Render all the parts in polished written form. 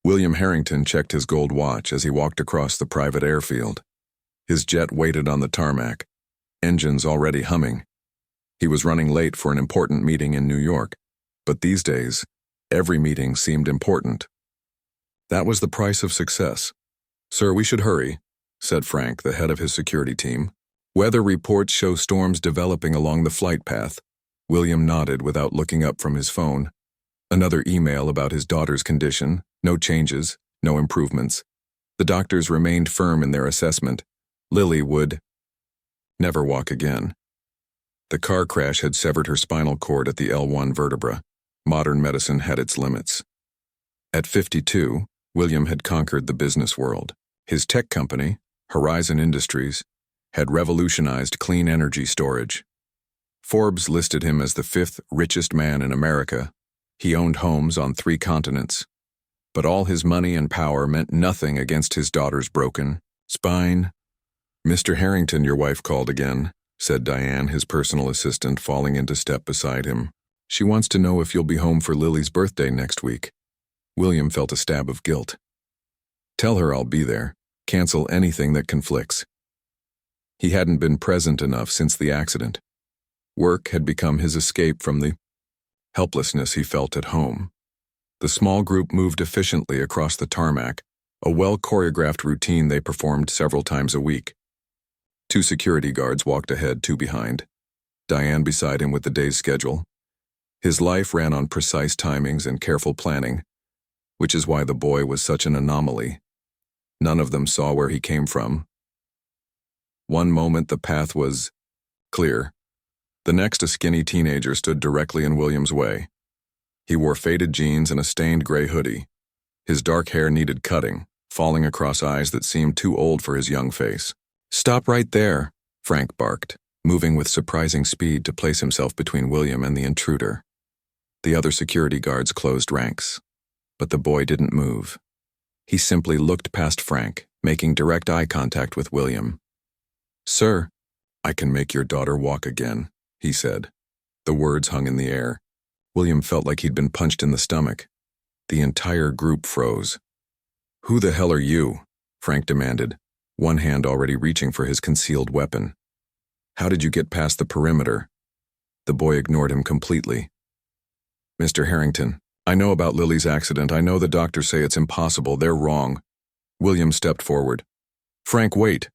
William Harrington checked his gold watch as he walked across the private airfield. His jet waited on the tarmac, engines already humming. He was running late for an important meeting in New York, but these days, every meeting seemed important. That was the price of success. "Sir, we should hurry," said Frank, the head of his security team. "Weather reports show storms developing along the flight path." William nodded without looking up from his phone. Another email about his daughter's condition, no changes, no improvements. The doctors remained firm in their assessment. Lily would never walk again. The car crash had severed her spinal cord at the L1 vertebra. Modern medicine had its limits. At 52, William had conquered the business world. His tech company, Horizon Industries, had revolutionized clean energy storage. Forbes listed him as the 5th richest man in America. He owned homes on 3 continents. But all his money and power meant nothing against his daughter's broken spine. "Mr. Harrington, your wife called again," said Diane, his personal assistant, falling into step beside him. "She wants to know if you'll be home for Lily's birthday next week." William felt a stab of guilt. "Tell her I'll be there. Cancel anything that conflicts." He hadn't been present enough since the accident. Work had become his escape from the helplessness he felt at home. The small group moved efficiently across the tarmac, a well-choreographed routine they performed several times a week. 2 security guards walked ahead, 2 behind. Diane beside him with the day's schedule. His life ran on precise timings and careful planning, which is why the boy was such an anomaly. None of them saw where he came from. One moment the path was clear. The next, a skinny teenager stood directly in William's way. He wore faded jeans and a stained gray hoodie. His dark hair needed cutting, falling across eyes that seemed too old for his young face. "Stop right there," Frank barked, moving with surprising speed to place himself between William and the intruder. The other security guards closed ranks, but the boy didn't move. He simply looked past Frank, making direct eye contact with William. "Sir, I can make your daughter walk again," he said. The words hung in the air. William felt like he'd been punched in the stomach. The entire group froze. "Who the hell are you?" Frank demanded, one hand already reaching for his concealed weapon. "How did you get past the perimeter?" The boy ignored him completely. "Mr. Harrington, I know about Lily's accident. I know the doctors say it's impossible. They're wrong." William stepped forward. "Frank, wait."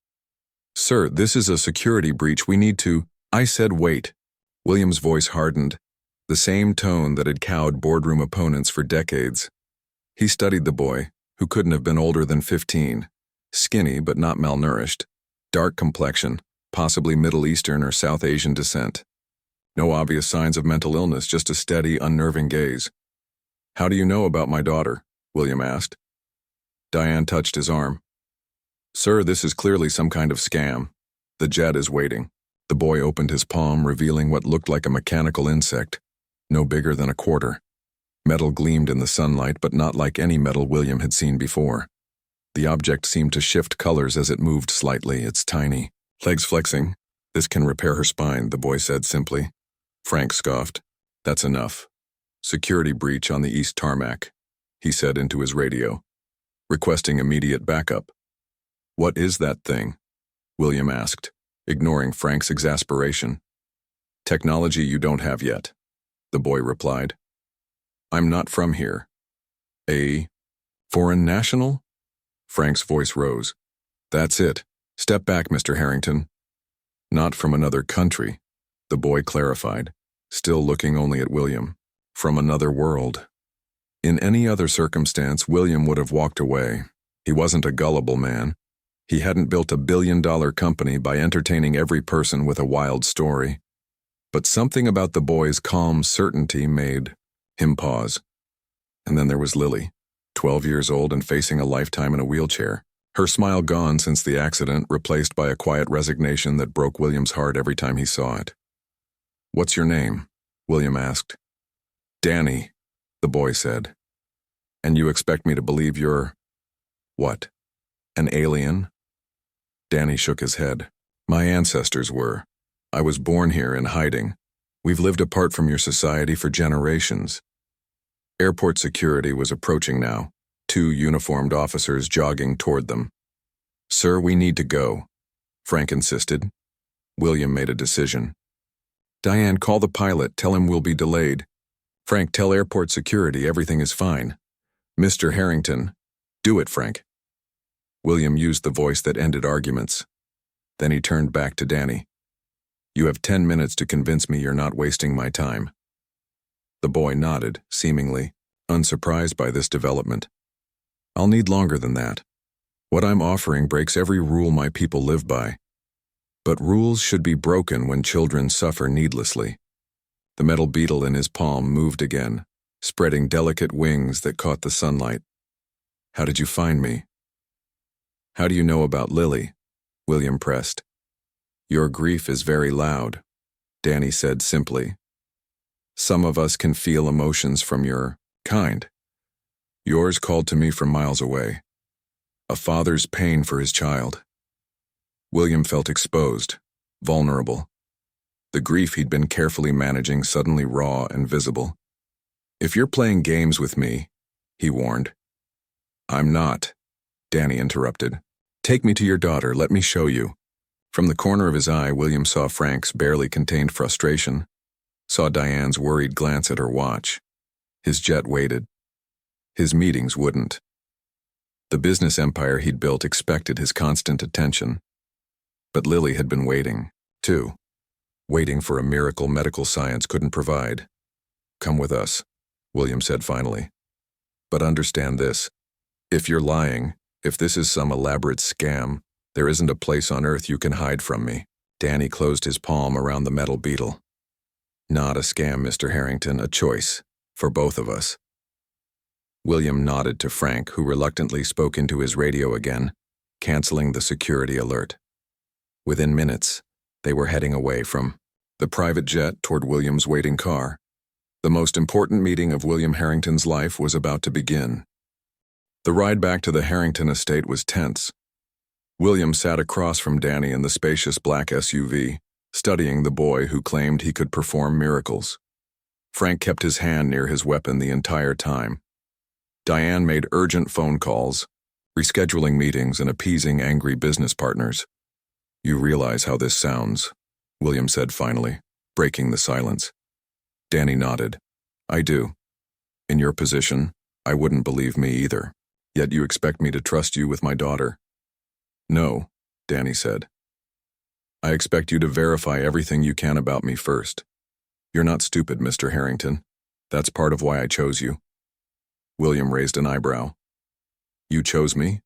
"Sir, this is a security breach. We need to—" "I said wait." William's voice hardened, the same tone that had cowed boardroom opponents for decades. He studied the boy, who couldn't have been older than 15, skinny but not malnourished, dark complexion, possibly Middle Eastern or South Asian descent. No obvious signs of mental illness, just a steady, unnerving gaze. "How do you know about my daughter?" William asked. Diane touched his arm. "Sir, this is clearly some kind of scam. The jet is waiting." The boy opened his palm, revealing what looked like a mechanical insect, no bigger than a quarter. Metal gleamed in the sunlight, but not like any metal William had seen before. The object seemed to shift colors as it moved slightly. "It's tiny. Legs flexing. This can repair her spine," the boy said simply. Frank scoffed. "That's enough. Security breach on the east tarmac," he said into his radio. "Requesting immediate backup." "What is that thing?" William asked, ignoring Frank's exasperation. "Technology you don't have yet," the boy replied. "I'm not from here." "A foreign national?" Frank's voice rose. "That's it. Step back, Mr. Harrington." "Not from another country," the boy clarified, still looking only at William. "From another world." In any other circumstance, William would have walked away. He wasn't a gullible man. He hadn't built a billion-dollar company by entertaining every person with a wild story. But something about the boy's calm certainty made him pause. And then there was Lily, 12 years old and facing a lifetime in a wheelchair. Her smile gone since the accident, replaced by a quiet resignation that broke William's heart every time he saw it. "What's your name?" William asked. "Danny," the boy said. "And you expect me to believe you're—" "What? An alien?" Danny shook his head. "My ancestors were. I was born here in hiding. We've lived apart from your society for generations." Airport security was approaching now. two uniformed officers jogging toward them. "Sir, we need to go," Frank insisted. William made a decision. "Diane, call the pilot, tell him we'll be delayed." "Frank, tell airport security everything is fine." "Mr. Harrington." "Do it, Frank." William used the voice that ended arguments. Then he turned back to Danny. "You have 10 minutes to convince me you're not wasting my time." The boy nodded, seemingly unsurprised by this development. "I'll need longer than that. What I'm offering breaks every rule my people live by. But rules should be broken when children suffer needlessly." The metal beetle in his palm moved again, spreading delicate wings that caught the sunlight. "How did you find me?" "How do you know about Lily?" William pressed. "Your grief is very loud," Danny said simply. "Some of us can feel emotions from your kind. Yours called to me from miles away. A father's pain for his child." William felt exposed, vulnerable. The grief he'd been carefully managing suddenly raw and visible. "If you're playing games with me," he warned. "I'm not," Danny interrupted. "Take me to your daughter, let me show you." From the corner of his eye, William saw Frank's barely contained frustration, saw Diane's worried glance at her watch. His jet waited. His meetings wouldn't. The business empire he'd built expected his constant attention. But Lily had been waiting, too. Waiting for a miracle medical science couldn't provide. "Come with us," William said finally. "But understand this. If you're lying, if this is some elaborate scam, there isn't a place on earth you can hide from me." Danny closed his palm around the metal beetle. "Not a scam, Mr. Harrington, a choice. For both of us." William nodded to Frank, who reluctantly spoke into his radio again, canceling the security alert. Within minutes, they were heading away from the private jet toward William's waiting car. The most important meeting of William Harrington's life was about to begin. The ride back to the Harrington estate was tense. William sat across from Danny in the spacious black SUV, studying the boy who claimed he could perform miracles. Frank kept his hand near his weapon the entire time. Diane made urgent phone calls, rescheduling meetings and appeasing angry business partners. "You realize how this sounds," William said finally, breaking the silence. Danny nodded. "I do. In your position, I wouldn't believe me either. Yet you expect me to trust you with my daughter." "No," Danny said. "I expect you to verify everything you can about me first. You're not stupid, Mr. Harrington. That's part of why I chose you." William raised an eyebrow. "You chose me?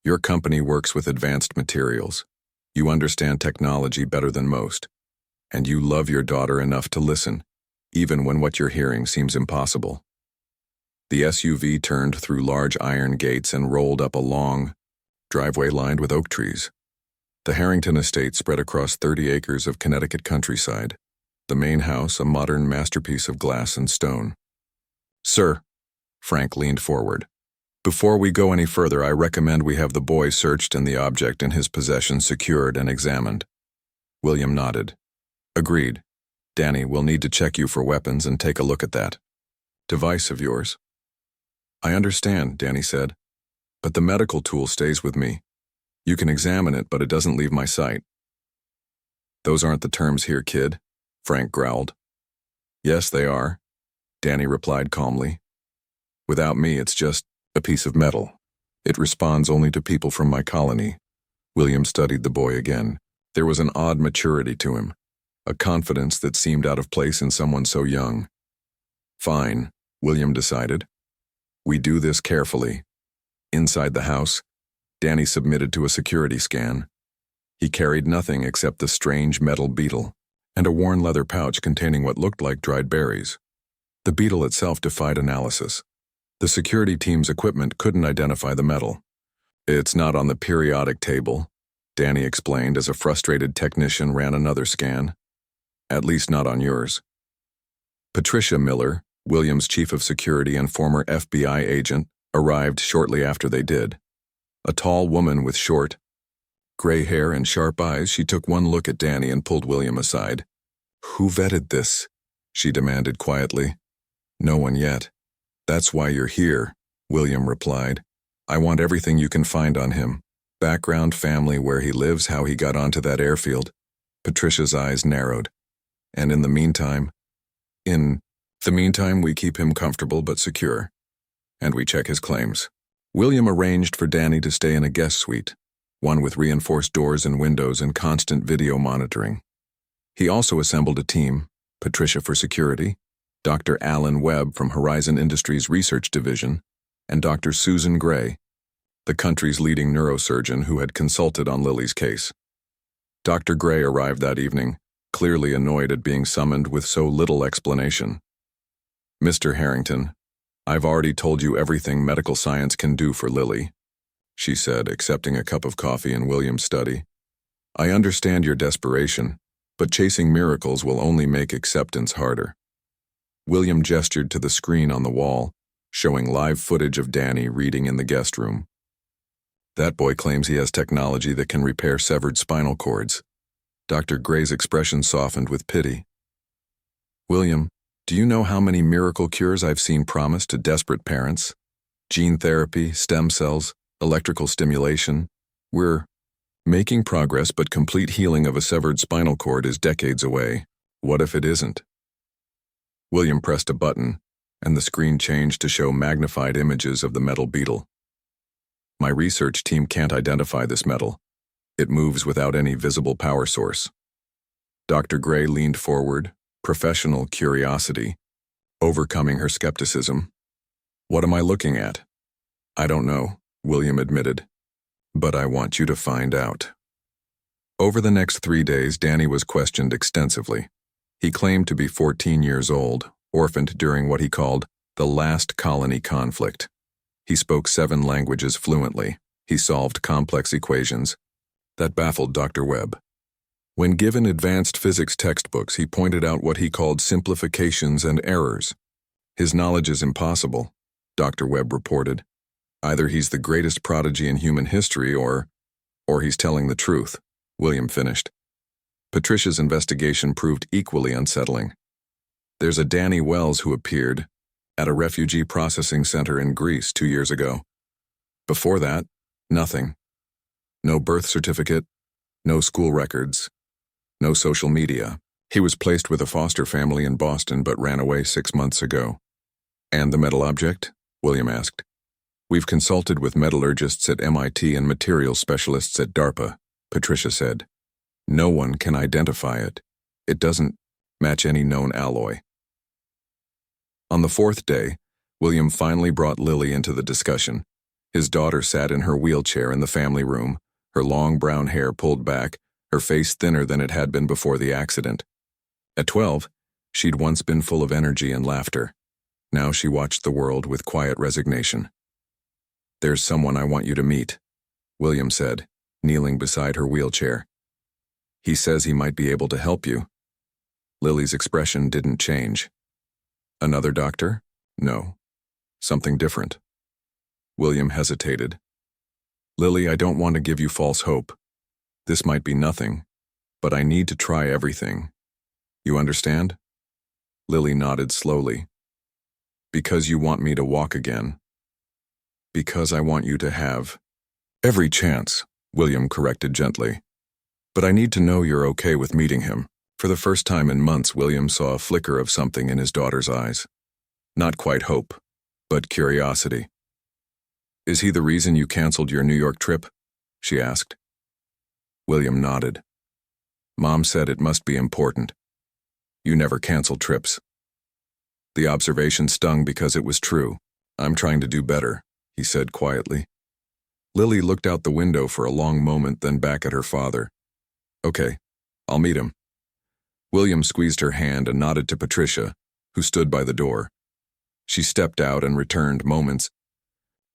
Your company works with advanced materials. You understand technology better than most. And you love your daughter enough to listen, even when what you're hearing seems impossible." The SUV turned through large iron gates and rolled up a long driveway lined with oak trees. The Harrington estate spread across 30 acres of Connecticut countryside, the main house a modern masterpiece of glass and stone. "Sir," Frank leaned forward, "before we go any further, I recommend we have the boy searched and the object in his possession secured and examined." William nodded. "Agreed. Danny, we'll need to check you for weapons and take a look at that device of yours." "I understand," Danny said, "but the medical tool stays with me. You can examine it, but it doesn't leave my sight." "Those aren't the terms here, kid," Frank growled. "Yes, they are," Danny replied calmly. "Without me, it's just a piece of metal. It responds only to people from my colony." William studied the boy again. There was an odd maturity to him, a confidence that seemed out of place in someone so young. "Fine," William decided. "We do this carefully." Inside the house, Danny submitted to a security scan. He carried nothing except the strange metal beetle and a worn leather pouch containing what looked like dried berries. The beetle itself defied analysis. The security team's equipment couldn't identify the metal. "It's not on the periodic table," Danny explained as a frustrated technician ran another scan. "At least not on yours." Patricia Miller, William's chief of security and former FBI agent, arrived shortly after they did. A tall woman with short, gray hair and sharp eyes, she took one look at Danny and pulled William aside. "Who vetted this?" she demanded quietly. "No one yet. That's why you're here," William replied. I want everything you can find on him. Background, family, where he lives, how he got onto that airfield. Patricia's eyes narrowed. And in the meantime, we keep him comfortable but secure. And we check his claims. William arranged for Danny to stay in a guest suite, one with reinforced doors and windows and constant video monitoring. He also assembled a team, Patricia for security, Dr. Alan Webb from Horizon Industries Research Division, and Dr. Susan Gray, the country's leading neurosurgeon who had consulted on Lily's case. Dr. Gray arrived that evening, clearly annoyed at being summoned with so little explanation. Mr. Harrington, I've already told you everything medical science can do for Lily, she said, accepting a cup of coffee in William's study. I understand your desperation, but chasing miracles will only make acceptance harder. William gestured to the screen on the wall, showing live footage of Danny reading in the guest room. That boy claims he has technology that can repair severed spinal cords. Dr. Gray's expression softened with pity. William, do you know how many miracle cures I've seen promised to desperate parents? Gene therapy, stem cells, electrical stimulation. We're making progress, but complete healing of a severed spinal cord is decades away. What if it isn't? William pressed a button, and the screen changed to show magnified images of the metal beetle. My research team can't identify this metal. It moves without any visible power source. Dr. Gray leaned forward, professional curiosity, overcoming her skepticism. What am I looking at? I don't know, William admitted. But I want you to find out. Over the next 3 days, Danny was questioned extensively. He claimed to be 14 years old, orphaned during what he called the last colony conflict. He spoke 7 languages fluently. He solved complex equations. That baffled Dr. Webb. When given advanced physics textbooks, he pointed out what he called simplifications and errors. His knowledge is impossible, Dr. Webb reported. Either he's the greatest prodigy in human history or he's telling the truth, William finished. Patricia's investigation proved equally unsettling. There's a Danny Wells who appeared at a refugee processing center in Greece 2 years ago. Before that, nothing. No birth certificate, no school records, no social media. He was placed with a foster family in Boston but ran away 6 months ago. And the metal object? William asked. We've consulted with metallurgists at MIT and materials specialists at DARPA, Patricia said. No one can identify it. It doesn't match any known alloy. On the 4th day, William finally brought Lily into the discussion. His daughter sat in her wheelchair in the family room, her long brown hair pulled back, her face thinner than it had been before the accident. At 12, she'd once been full of energy and laughter. Now she watched the world with quiet resignation. There's someone I want you to meet, William said, kneeling beside her wheelchair. He says he might be able to help you. Lily's expression didn't change. Another doctor? No. Something different. William hesitated. Lily, I don't want to give you false hope. This might be nothing, but I need to try everything. You understand? Lily nodded slowly. Because you want me to walk again. Because I want you to have every chance, William corrected gently. But I need to know you're okay with meeting him. For the first time in months, William saw a flicker of something in his daughter's eyes. Not quite hope, but curiosity. Is he the reason you canceled your New York trip? She asked. William nodded. Mom said it must be important. You never cancel trips. The observation stung because it was true. I'm trying to do better, he said quietly. Lily looked out the window for a long moment, then back at her father. Okay, I'll meet him. William squeezed her hand and nodded to Patricia, who stood by the door. She stepped out and returned moments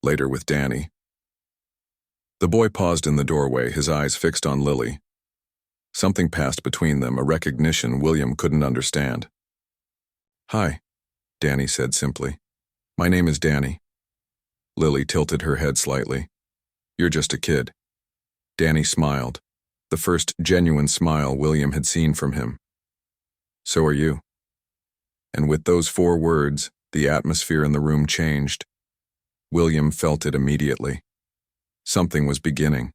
later with Danny. The boy paused in the doorway, his eyes fixed on Lily. Something passed between them, a recognition William couldn't understand. Hi, Danny said simply. My name is Danny. Lily tilted her head slightly. You're just a kid. Danny smiled, the first genuine smile William had seen from him. So are you. And with those 4 words, the atmosphere in the room changed. William felt it immediately. Something was beginning.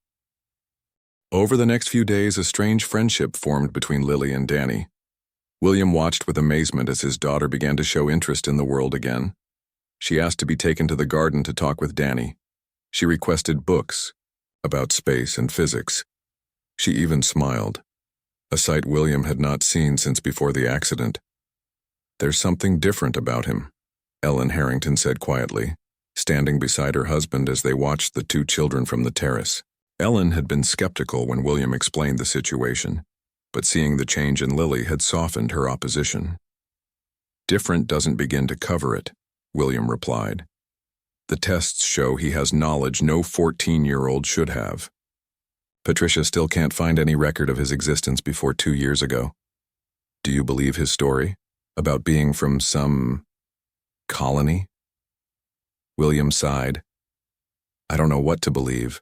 Over the next few days, a strange friendship formed between Lily and Danny. William watched with amazement as his daughter began to show interest in the world again. She asked to be taken to the garden to talk with Danny. She requested books about space and physics. She even smiled, a sight William had not seen since before the accident. "There's something different about him," Ellen Harrington said quietly, standing beside her husband as they watched the two children from the terrace. Ellen had been skeptical when William explained the situation, but seeing the change in Lily had softened her opposition. "Different doesn't begin to cover it," William replied. "The tests show he has knowledge no 14-year-old should have. Patricia still can't find any record of his existence before 2 years ago. Do you believe his story about being from some colony?" William sighed. "I don't know what to believe,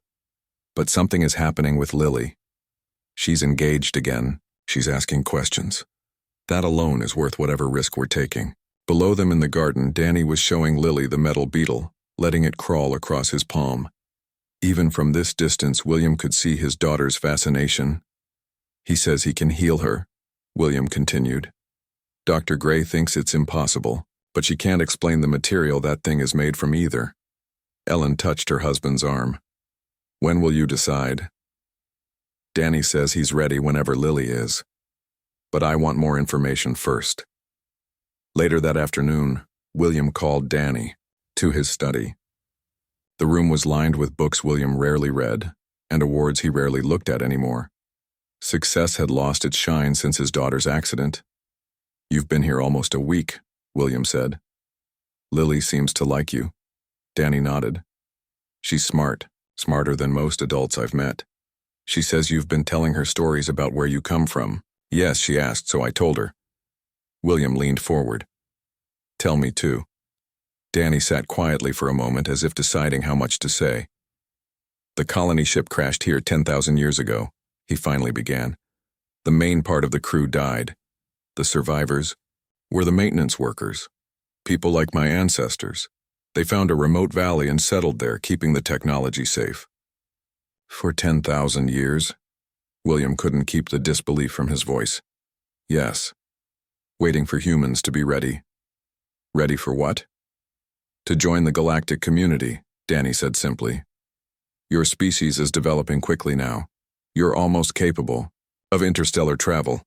but something is happening with Lily. She's engaged again. She's asking questions. That alone is worth whatever risk we're taking." Below them in the garden, Danny was showing Lily the metal beetle, letting it crawl across his palm. Even from this distance, William could see his daughter's fascination. "He says he can heal her," William continued. "Dr. Gray thinks it's impossible, but she can't explain the material that thing is made from either." Ellen touched her husband's arm. "When will you decide?" "Danny says he's ready whenever Lily is. But I want more information first." Later that afternoon, William called Danny to his study. The room was lined with books William rarely read and awards he rarely looked at anymore. Success had lost its shine since his daughter's accident. "You've been here almost a week," William said. "Lily seems to like you." Danny nodded. "She's smart, smarter than most adults I've met. She says you've been telling her stories about where you come from." "Yes," she asked, so I told her. William leaned forward. "Tell me too." Danny sat quietly for a moment as if deciding how much to say. "The colony ship crashed here 10,000 years ago," he finally began. "The main part of the crew died. The survivors were the maintenance workers, people like my ancestors. They found a remote valley and settled there, keeping the technology safe." "For 10,000 years?" William couldn't keep the disbelief from his voice. "Yes. Waiting for humans to be ready." "Ready for what?" "To join the galactic community," Danny said simply. "Your species is developing quickly now. You're almost capable of interstellar travel,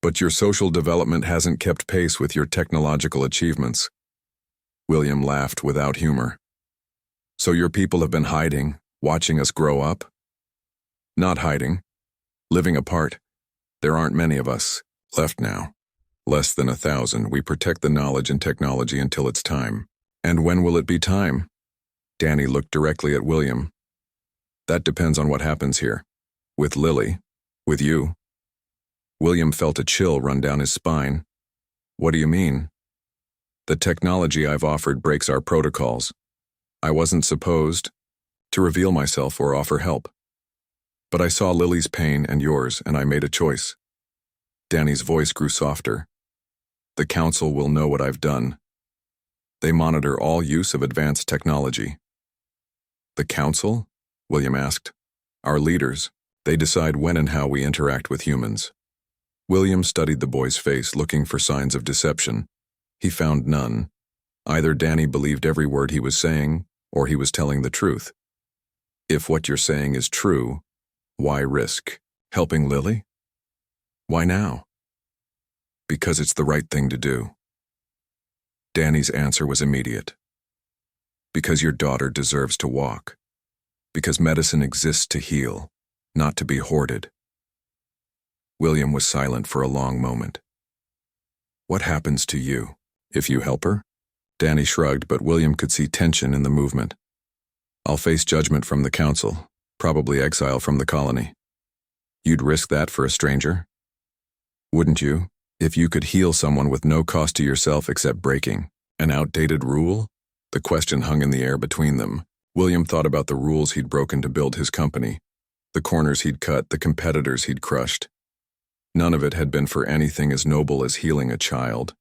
but your social development hasn't kept pace with your technological achievements." William laughed without humor. "So your people have been hiding, watching us grow up?" "Not hiding. Living apart. There aren't many of us left now. Less than 1,000. We protect the knowledge and technology until it's time." "And when will it be time?" Danny looked directly at William. "That depends on what happens here. With Lily. With you." William felt a chill run down his spine. "What do you mean?" "The technology I've offered breaks our protocols. I wasn't supposed to reveal myself or offer help. But I saw Lily's pain and yours, and I made a choice." Danny's voice grew softer. "The council will know what I've done. They monitor all use of advanced technology." "The council?" William asked. "Our leaders. They decide when and how we interact with humans." William studied the boy's face, looking for signs of deception. He found none. Either Danny believed every word he was saying, or he was telling the truth. "If what you're saying is true, why risk helping Lily?" "Why now?" "Because it's the right thing to do." Danny's answer was immediate. "Because your daughter deserves to walk. Because medicine exists to heal, not to be hoarded." William was silent for a long moment. "What happens to you if you help her?" Danny shrugged, but William could see tension in the movement. "I'll face judgment from the council, probably exile from the colony." "You'd risk that for a stranger?" "Wouldn't you? If you could heal someone with no cost to yourself except breaking an outdated rule?" The question hung in the air between them. William thought about the rules he'd broken to build his company, the corners he'd cut, the competitors he'd crushed. None of it had been for anything as noble as healing a child.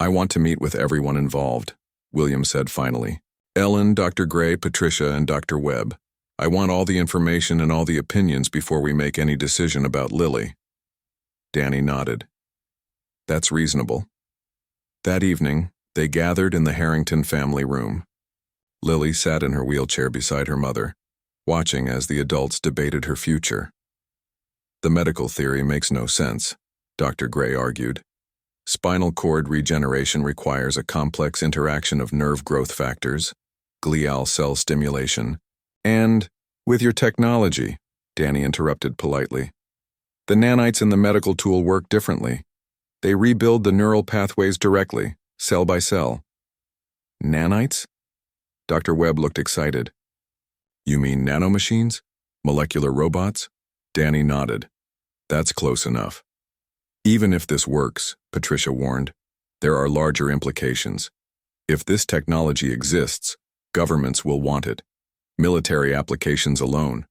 "I want to meet with everyone involved," William said finally. Ellen, Dr. Gray, Patricia, and Dr. Webb. I want all the information and all the opinions before we make any decision about Lily. Danny nodded. That's reasonable. That evening, they gathered in the Harrington family room. Lily sat in her wheelchair beside her mother, watching as the adults debated her future. The medical theory makes no sense, Dr. Gray argued. Spinal cord regeneration requires a complex interaction of nerve growth factors, glial cell stimulation, and, with your technology, Danny interrupted politely. The nanites in the medical tool work differently. They rebuild the neural pathways directly, cell by cell. Nanites? Dr. Webb looked excited. You mean nanomachines? Molecular robots? Danny nodded. That's close enough. Even if this works, Patricia warned, there are larger implications. If this technology exists, governments will want it. Military applications alone.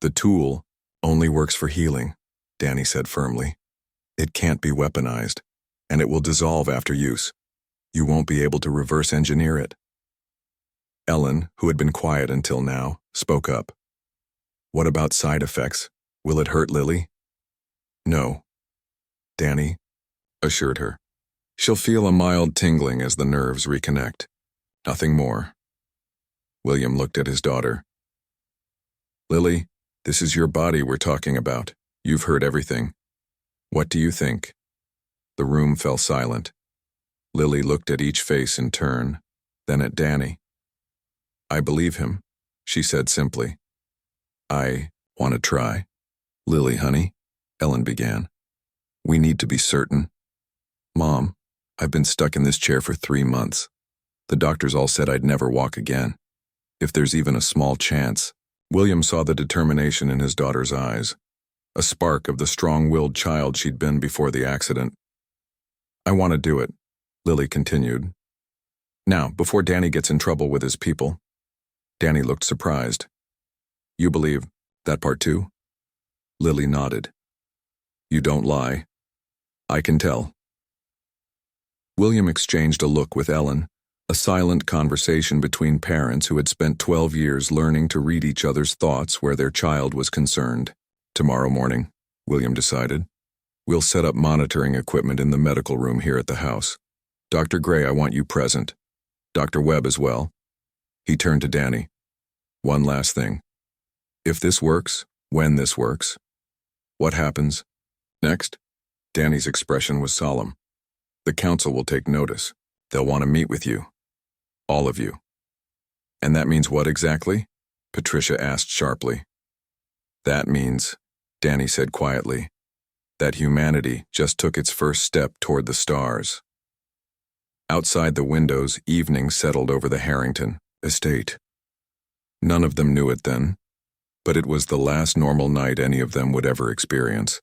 The tool only works for healing, Danny said firmly. It can't be weaponized, and it will dissolve after use. You won't be able to reverse engineer it. Ellen, who had been quiet until now, spoke up. What about side effects? Will it hurt Lily? No, Danny assured her. She'll feel a mild tingling as the nerves reconnect. Nothing more. William looked at his daughter. Lily, this is your body we're talking about. You've heard everything. What do you think? The room fell silent. Lily looked at each face in turn, then at Danny. I believe him, she said simply. I want to try. Lily, honey, Ellen began. We need to be certain. Mom, I've been stuck in this chair for 3 months. The doctors all said I'd never walk again. If there's even a small chance. William saw the determination in his daughter's eyes, a spark of the strong-willed child she'd been before the accident. I want to do it, Lily continued. Now, before Danny gets in trouble with his people. Danny looked surprised. You believe that part too? Lily nodded. You don't lie. I can tell. William exchanged a look with Ellen, a silent conversation between parents who had spent 12 years learning to read each other's thoughts where their child was concerned. Tomorrow morning, William decided, we'll set up monitoring equipment in the medical room here at the house. Dr. Gray, I want you present. Dr. Webb as well. He turned to Danny. One last thing. If this works, when this works, what happens next? Danny's expression was solemn. The council will take notice. They'll want to meet with you. All of you. And that means what exactly? Patricia asked sharply. That means, Danny said quietly, that humanity just took its first step toward the stars. Outside the windows, evening settled over the Harrington estate. None of them knew it then, but it was the last normal night any of them would ever experience.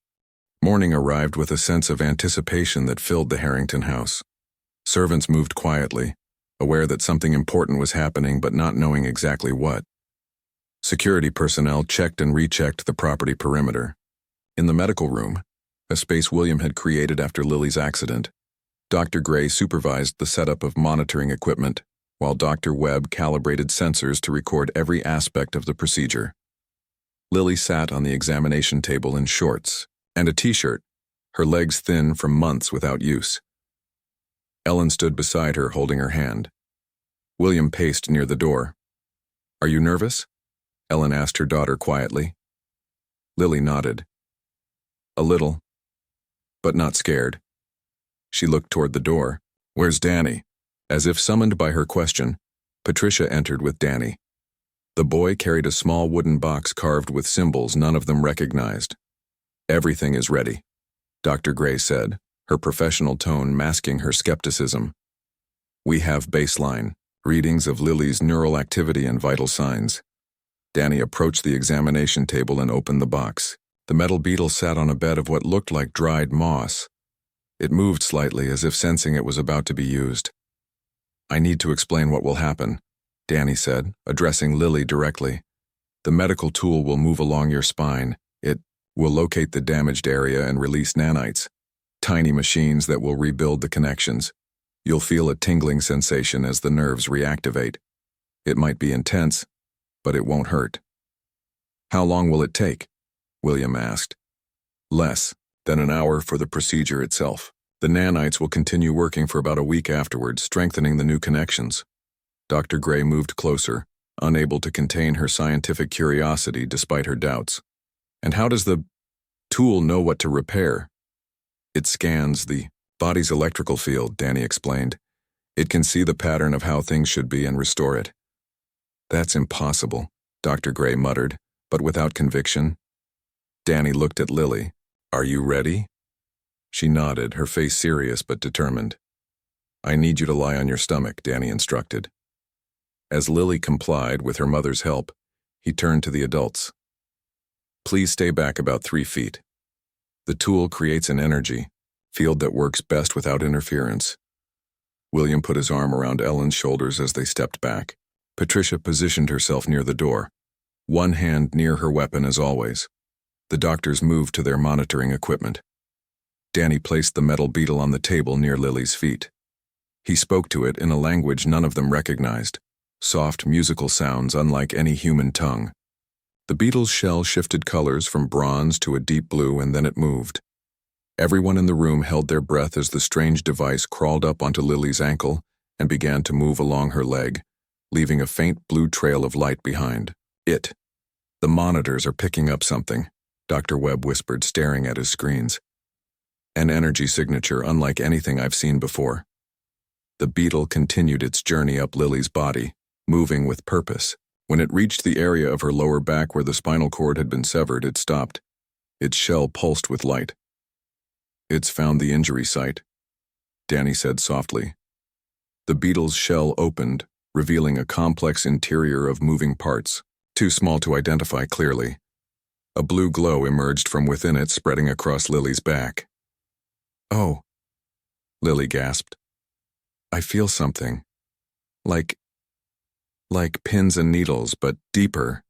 Morning arrived with a sense of anticipation that filled the Harrington house. Servants moved quietly, aware that something important was happening but not knowing exactly what. Security personnel checked and rechecked the property perimeter. In the medical room, a space William had created after Lily's accident, Dr. Gray supervised the setup of monitoring equipment, while Dr. Webb calibrated sensors to record every aspect of the procedure. Lily sat on the examination table in shorts and a t-shirt, her legs thin from months without use. Ellen stood beside her, holding her hand. William paced near the door. Are you nervous? Ellen asked her daughter quietly. Lily nodded. A little, but not scared. She looked toward the door. Where's Danny? As if summoned by her question, Patricia entered with Danny. The boy carried a small wooden box carved with symbols none of them recognized. Everything is ready, Dr. Gray said, her professional tone masking her skepticism. We have baseline, readings of Lily's neural activity and vital signs. Danny approached the examination table and opened the box. The metal beetle sat on a bed of what looked like dried moss. It moved slightly as if sensing it was about to be used. I need to explain what will happen, Danny said, addressing Lily directly. The medical tool will move along your spine. It will locate the damaged area and release nanites, tiny machines that will rebuild the connections. You'll feel a tingling sensation as the nerves reactivate. It might be intense, but it won't hurt. How long will it take? William asked. Less than an hour for the procedure itself. The nanites will continue working for about a week afterwards, strengthening the new connections. Dr. Gray moved closer, unable to contain her scientific curiosity despite her doubts. And how does the tool know what to repair? It scans the body's electrical field, Danny explained. It can see the pattern of how things should be and restore it. That's impossible, Dr. Gray muttered, but without conviction. Danny looked at Lily. Are you ready? She nodded, her face serious but determined. I need you to lie on your stomach, Danny instructed. As Lily complied with her mother's help, he turned to the adults. Please stay back about 3 feet. The tool creates an energy field that works best without interference. William put his arm around Ellen's shoulders as they stepped back. Patricia positioned herself near the door, one hand near her weapon as always. The doctors moved to their monitoring equipment. Danny placed the metal beetle on the table near Lily's feet. He spoke to it in a language none of them recognized, soft musical sounds unlike any human tongue. The beetle's shell shifted colors from bronze to a deep blue, and then it moved. Everyone in the room held their breath as the strange device crawled up onto Lily's ankle and began to move along her leg, leaving a faint blue trail of light behind. The monitors are picking up something, Dr. Webb whispered, staring at his screens. An energy signature unlike anything I've seen before. The beetle continued its journey up Lily's body, moving with purpose. When it reached the area of her lower back where the spinal cord had been severed, it stopped. Its shell pulsed with light. It's found the injury site, Danny said softly. The beetle's shell opened, revealing a complex interior of moving parts, too small to identify clearly. A blue glow emerged from within it, spreading across Lily's back. Oh, Lily gasped. I feel something. Like pins and needles, but deeper.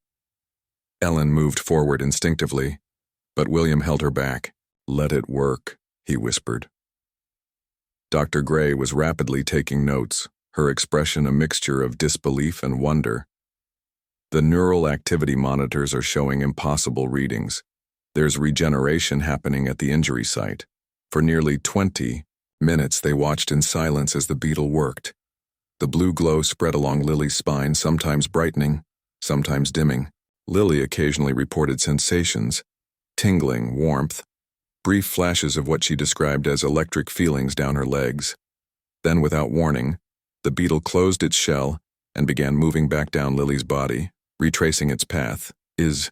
Ellen moved forward instinctively, but William held her back. Let it work, he whispered. Dr. Gray was rapidly taking notes, her expression a mixture of disbelief and wonder. The neural activity monitors are showing impossible readings. There's regeneration happening at the injury site. For nearly 20 minutes they watched in silence as the beetle worked. The blue glow spread along Lily's spine, sometimes brightening, sometimes dimming. Lily occasionally reported sensations, tingling, warmth, brief flashes of what she described as electric feelings down her legs. Then, without warning, the beetle closed its shell and began moving back down Lily's body, retracing its path. Is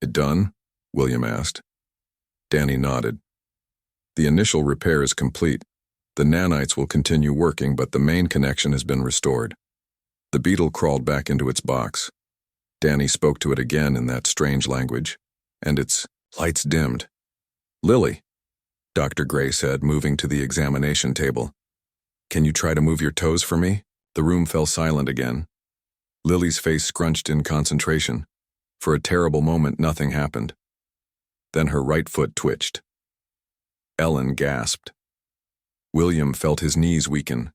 it done? William asked. Danny nodded. The initial repair is complete. The nanites will continue working, but the main connection has been restored. The beetle crawled back into its box. Danny spoke to it again in that strange language, and its lights dimmed. Lily, Dr. Gray said, moving to the examination table. Can you try to move your toes for me? The room fell silent again. Lily's face scrunched in concentration. For a terrible moment, nothing happened. Then her right foot twitched. Ellen gasped. William felt his knees weaken.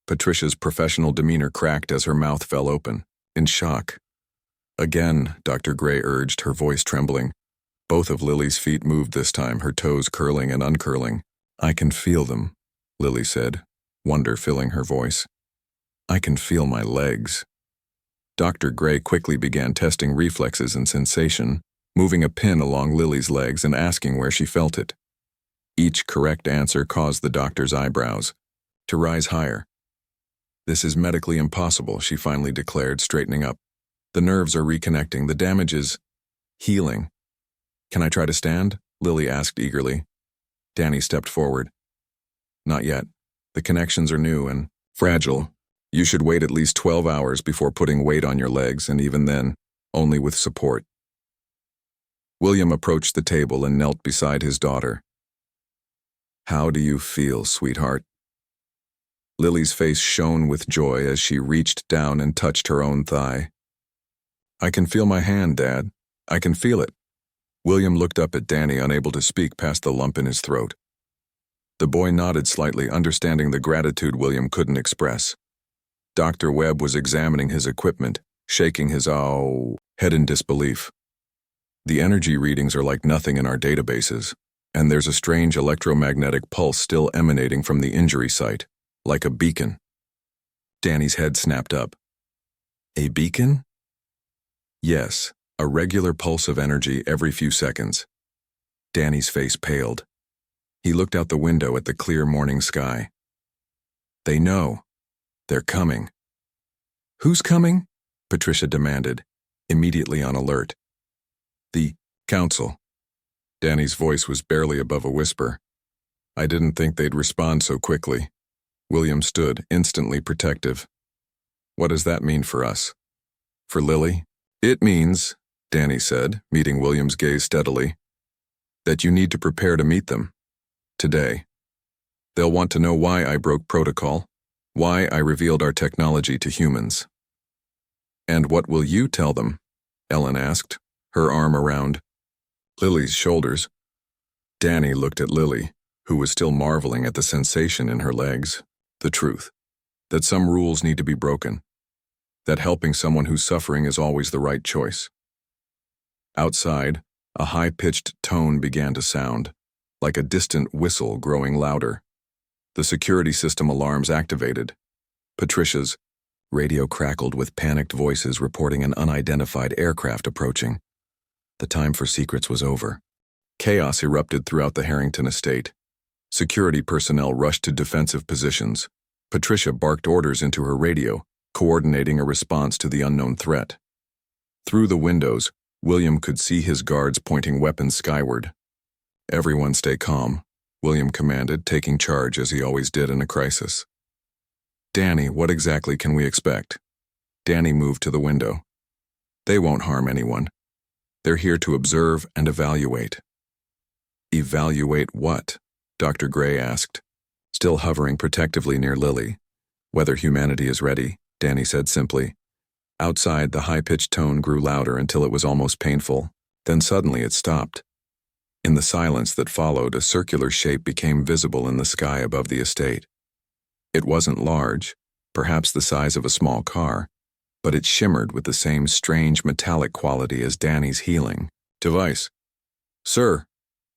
Patricia's professional demeanor cracked as her mouth fell open, in shock. Again, Dr. Gray urged, her voice trembling. Both of Lily's feet moved this time, her toes curling and uncurling. I can feel them, Lily said, wonder filling her voice. I can feel my legs. Dr. Gray quickly began testing reflexes and sensation, moving a pin along Lily's legs and asking where she felt it. Each correct answer caused the doctor's eyebrows to rise higher. This is medically impossible, she finally declared, straightening up. The nerves are reconnecting. The damage is healing. Can I try to stand? Lily asked eagerly. Danny stepped forward. Not yet. The connections are new and fragile. You should wait at least 12 hours before putting weight on your legs, and even then, only with support. William approached the table and knelt beside his daughter. How do you feel, sweetheart? Lily's face shone with joy as she reached down and touched her own thigh. I can feel my hand, Dad. I can feel it. William looked up at Danny, unable to speak past the lump in his throat. The boy nodded slightly, understanding the gratitude William couldn't express. Dr. Webb was examining his equipment, shaking his head in disbelief. The energy readings are like nothing in our databases, and there's a strange electromagnetic pulse still emanating from the injury site, like a beacon. Danny's head snapped up. A beacon? Yes, a regular pulse of energy every few seconds. Danny's face paled. He looked out the window at the clear morning sky. They know. They're coming. Who's coming? Patricia demanded, immediately on alert. The council. Danny's voice was barely above a whisper. I didn't think they'd respond so quickly. William stood, instantly protective. What does that mean for us? For Lily? It means, Danny said, meeting William's gaze steadily, that you need to prepare to meet them. Today. They'll want to know why I broke protocol, why I revealed our technology to humans. And what will you tell them? Ellen asked, her arm around Lily's shoulders. Danny looked at Lily, who was still marveling at the sensation in her legs. The truth. That some rules need to be broken. That helping someone who's suffering is always the right choice. Outside, a high-pitched tone began to sound, like a distant whistle growing louder. The security system alarms activated. Patricia's radio crackled with panicked voices reporting an unidentified aircraft approaching. The time for secrets was over. Chaos erupted throughout the Harrington estate. Security personnel rushed to defensive positions. Patricia barked orders into her radio, coordinating a response to the unknown threat. Through the windows, William could see his guards pointing weapons skyward. Everyone stay calm, William commanded, taking charge as he always did in a crisis. Danny, what exactly can we expect? Danny moved to the window. They won't harm anyone. They're here to observe and evaluate. Evaluate what? Dr. Gray asked, still hovering protectively near Lily. Whether humanity is ready, Danny said simply. Outside, the high-pitched tone grew louder until it was almost painful. Then suddenly it stopped. In the silence that followed, a circular shape became visible in the sky above the estate. It wasn't large, perhaps the size of a small car, but it shimmered with the same strange metallic quality as Danny's healing device. Sir,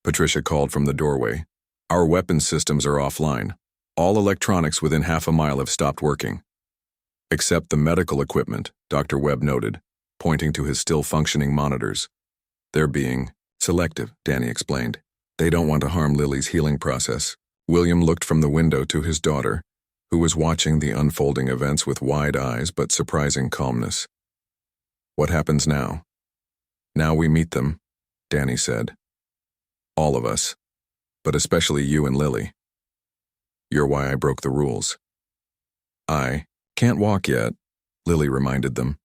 Patricia called from the doorway, our weapons systems are offline. All electronics within half a mile have stopped working. Except the medical equipment, Dr. Webb noted, pointing to his still-functioning monitors. They're being selective, Danny explained. They don't want to harm Lily's healing process. William looked from the window to his daughter, who was watching the unfolding events with wide eyes but surprising calmness. What happens now? Now we meet them, Danny said. All of us, but especially you and Lily. You're why I broke the rules. I can't walk yet, Lily reminded them.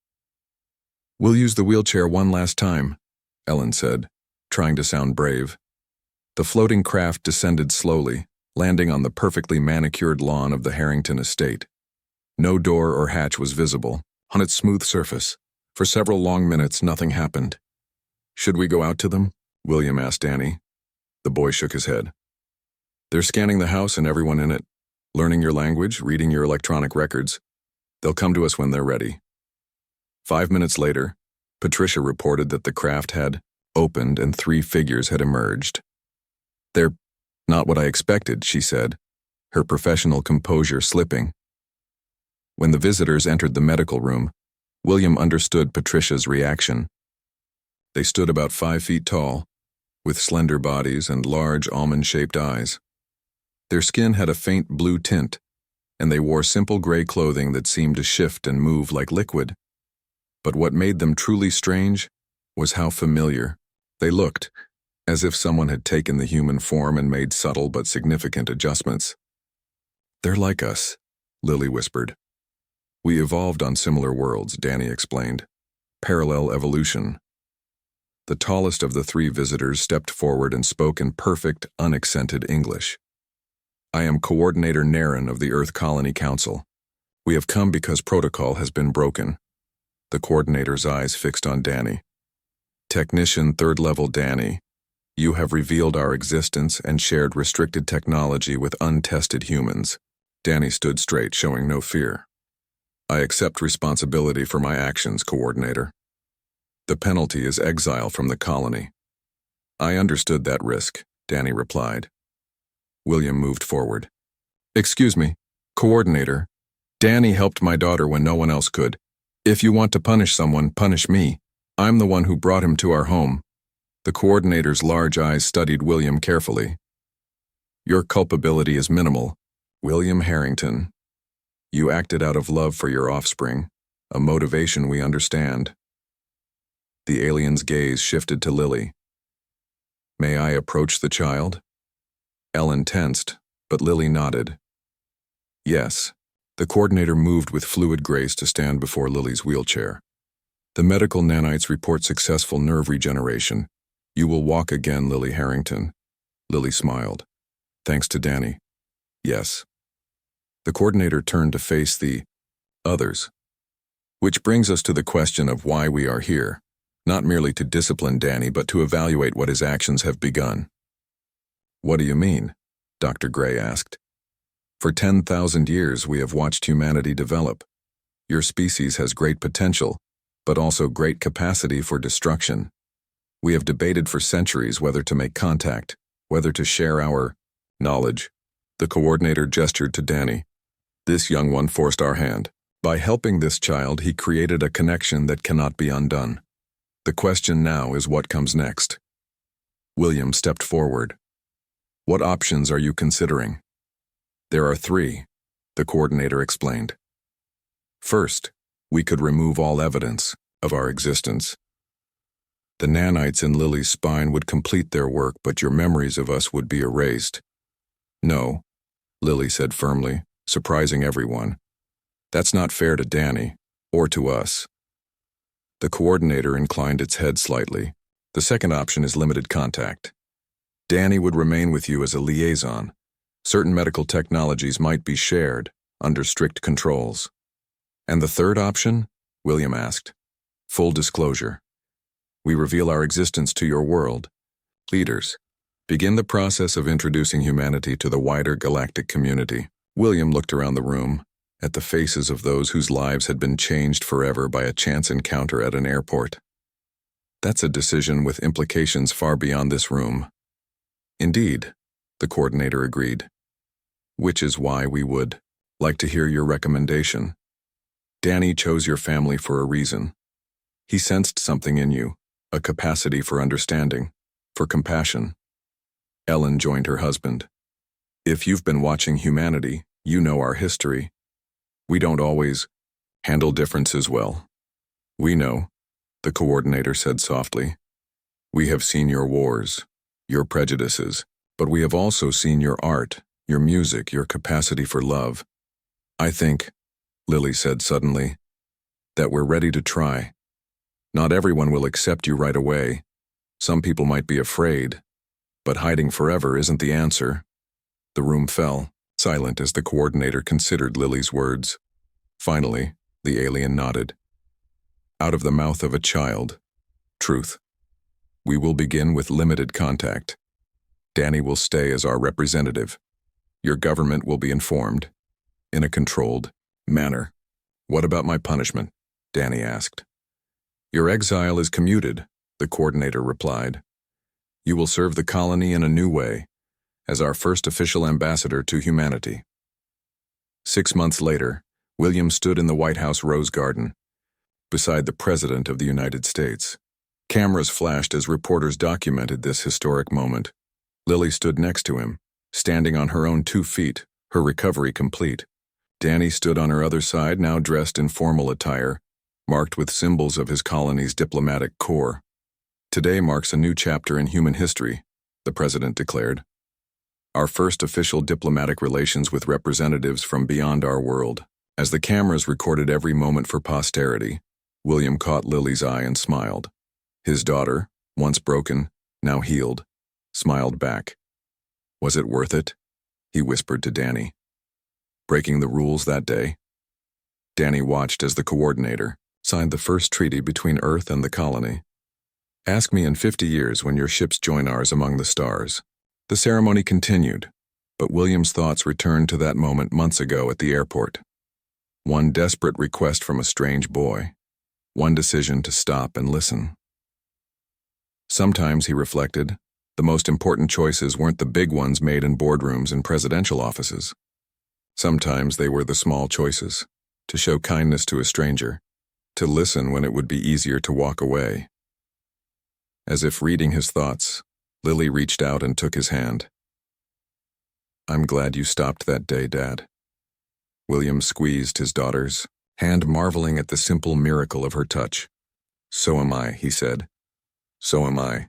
We'll use the wheelchair one last time, Ellen said, trying to sound brave. The floating craft descended slowly, landing on the perfectly manicured lawn of the Harrington estate. No door or hatch was visible. On its smooth surface, for several long minutes, nothing happened. Should we go out to them? William asked Danny. The boy shook his head. They're scanning the house and everyone in it, learning your language, reading your electronic records. They'll come to us when they're ready. 5 minutes later, Patricia reported that the craft had opened and 3 figures had emerged. They're not what I expected, she said, her professional composure slipping. When the visitors entered the medical room, William understood Patricia's reaction. They stood about 5 feet tall, with slender bodies and large almond-shaped eyes. Their skin had a faint blue tint, and they wore simple gray clothing that seemed to shift and move like liquid. But what made them truly strange was how familiar they looked, as if someone had taken the human form and made subtle but significant adjustments. They're like us, Lily whispered. We evolved on similar worlds, Danny explained. Parallel evolution. The tallest of the 3 visitors stepped forward and spoke in perfect, unaccented English. I am Coordinator Naren of the Earth Colony Council. We have come because protocol has been broken. The coordinator's eyes fixed on Danny. Technician 3rd level Danny, you have revealed our existence and shared restricted technology with untested humans. Danny stood straight, showing no fear. I accept responsibility for my actions, Coordinator. The penalty is exile from the colony. I understood that risk, Danny replied. William moved forward. Excuse me, Coordinator. Danny helped my daughter when no one else could. If you want to punish someone, punish me. I'm the one who brought him to our home. The Coordinator's large eyes studied William carefully. Your culpability is minimal, William Harrington. You acted out of love for your offspring, a motivation we understand. The alien's gaze shifted to Lily. May I approach the child? Ellen tensed, but Lily nodded. Yes. The Coordinator moved with fluid grace to stand before Lily's wheelchair. The medical nanites report successful nerve regeneration. You will walk again, Lily Harrington. Lily smiled. Thanks to Danny. Yes. The Coordinator turned to face the others. Which brings us to the question of why we are here, not merely to discipline Danny, but to evaluate what his actions have begun. What do you mean? Dr. Gray asked. For 10,000 years we have watched humanity develop. Your species has great potential, but also great capacity for destruction. We have debated for centuries whether to make contact, whether to share our knowledge. The Coordinator gestured to Danny. This young one forced our hand. By helping this child, he created a connection that cannot be undone. The question now is what comes next. William stepped forward. What options are you considering? There are 3, the Coordinator explained. First, we could remove all evidence of our existence. The nanites in Lily's spine would complete their work, but your memories of us would be erased. No, Lily said firmly, surprising everyone. That's not fair to Danny, or to us. The Coordinator inclined its head slightly. The second option is limited contact. Danny would remain with you as a liaison. Certain medical technologies might be shared, under strict controls. And the third option? William asked. Full disclosure. We reveal our existence to your world. Leaders, begin the process of introducing humanity to the wider galactic community. William looked around the room, at the faces of those whose lives had been changed forever by a chance encounter at an airport. That's a decision with implications far beyond this room. Indeed, the Coordinator agreed. Which is why we would like to hear your recommendation. Danny chose your family for a reason. He sensed something in you, a capacity for understanding, for compassion. Ellen joined her husband. If you've been watching humanity, you know our history. We don't always handle differences well. We know, the Coordinator said softly. We have seen your wars, your prejudices, but we have also seen your art, your music, your capacity for love. I think, Lily said suddenly, that we're ready to try. Not everyone will accept you right away. Some people might be afraid, but hiding forever isn't the answer. The room fell, silent as the Coordinator considered Lily's words. Finally, the alien nodded. Out of the mouth of a child, truth. We will begin with limited contact. Danny will stay as our representative. Your government will be informed, in a controlled manner. What about my punishment? Danny asked. Your exile is commuted, the Coordinator replied. You will serve the colony in a new way, as our first official ambassador to humanity. 6 months later, William stood in the White House Rose Garden, beside the President of the United States. Cameras flashed as reporters documented this historic moment. Lily stood next to him, standing on her own 2 feet, her recovery complete. Danny stood on her other side, now dressed in formal attire, marked with symbols of his colony's diplomatic corps. Today marks a new chapter in human history, the President declared. Our first official diplomatic relations with representatives from beyond our world. As the cameras recorded every moment for posterity, William caught Lily's eye and smiled. His daughter, once broken, now healed, smiled back. Was it worth it? He whispered to Danny. Breaking the rules that day? Danny watched as the Coordinator signed the first treaty between Earth and the colony. Ask me in 50 years when your ships join ours among the stars. The ceremony continued, but William's thoughts returned to that moment months ago at the airport. One desperate request from a strange boy. One decision to stop and listen. Sometimes, he reflected, the most important choices weren't the big ones made in boardrooms and presidential offices. Sometimes they were the small choices, to show kindness to a stranger, to listen when it would be easier to walk away. As if reading his thoughts, Lily reached out and took his hand. "I'm glad you stopped that day, Dad." William squeezed his daughter's hand, marveling at the simple miracle of her touch. "So am I," he said. "So am I."